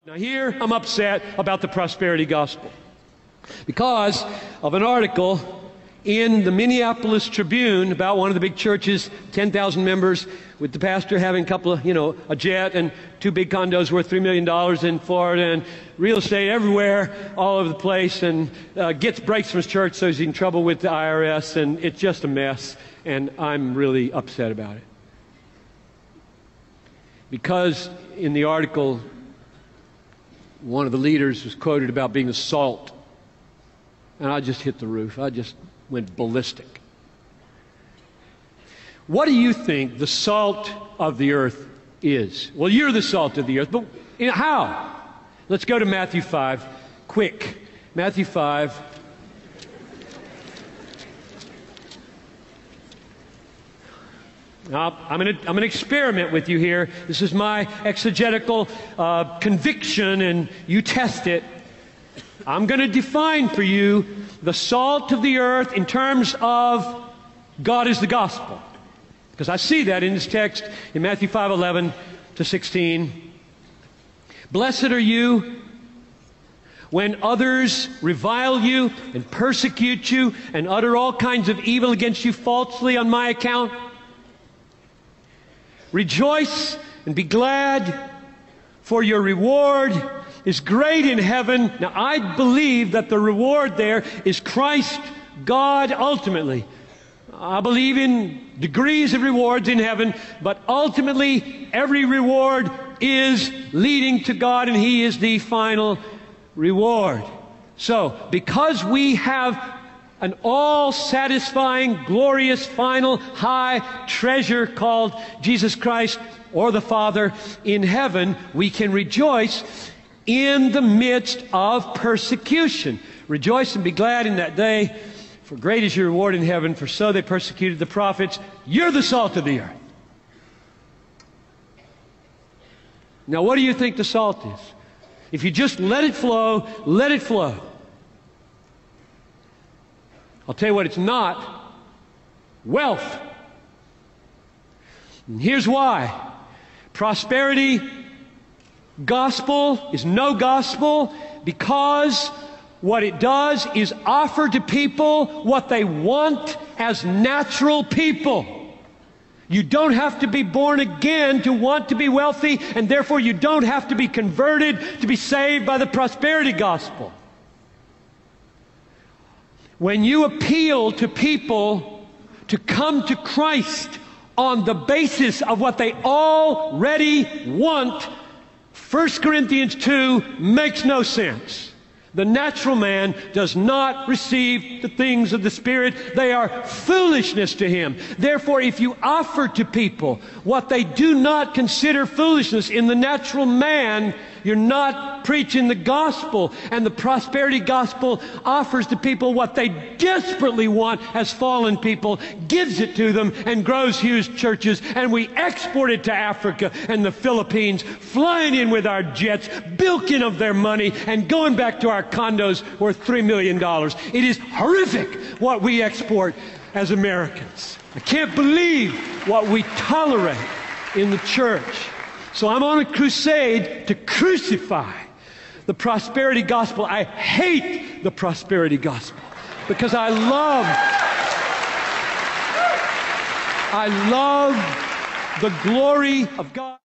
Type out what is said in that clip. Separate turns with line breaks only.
Now here I'm upset about the prosperity gospel because of an article in the Minneapolis Tribune about one of the big churches, 10,000 members, with the pastor having a couple of, a jet and two big condos worth $3 million in Florida and real estate everywhere, all over the place, and gets breaks from his church, so he's in trouble with the IRS, and it's just a mess, and I'm really upset about it. Because in the article, one of the leaders was quoted about being the salt, and I just hit the roof. I just went ballistic. What do you think the salt of the earth is? Well, you're the salt of the earth, but how? Let's go to Matthew 5, quick. Matthew 5. Now, I'm going to experiment with you here. This is my exegetical conviction, and you test it. I'm going to define for you the salt of the earth in terms of God is the gospel. Because I see that in this text in Matthew 5:11 to 16. Blessed are you when others revile you and persecute you and utter all kinds of evil against you falsely on my account. Rejoice and be glad, for your reward is great in heaven. Now, I believe that the reward there is Christ, God, ultimately. I believe in degrees of rewards in heaven, but ultimately every reward is leading to God, and He is the final reward. So, because we have an all-satisfying, glorious, final, high treasure called Jesus Christ or the Father in heaven, we can rejoice in the midst of persecution. Rejoice and be glad in that day, for great is your reward in heaven, for so they persecuted the prophets. You're the salt of the earth. Now, what do you think the salt is? If you just let it flow, let it flow. I'll tell you what it's not: wealth. And here's why. Prosperity gospel is no gospel because what it does is offer to people what they want as natural people. You don't have to be born again to want to be wealthy, and therefore you don't have to be converted to be saved by the prosperity gospel. When you appeal to people to come to Christ on the basis of what they already want, 1 Corinthians 2 makes no sense. The natural man does not receive the things of the Spirit. They are foolishness to him. Therefore, if you offer to people what they do not consider foolishness in the natural man, you're not preaching the gospel. And the prosperity gospel offers to people what they desperately want as fallen people, gives it to them, and grows huge churches. And we export it to Africa and the Philippines, flying in with our jets, bilking of their money, and going back to our condos worth $3 million. It is horrific what we export as Americans. I can't believe what we tolerate in the church. So I'm on a crusade to crucify the prosperity gospel. I hate the prosperity gospel because I love the glory of God.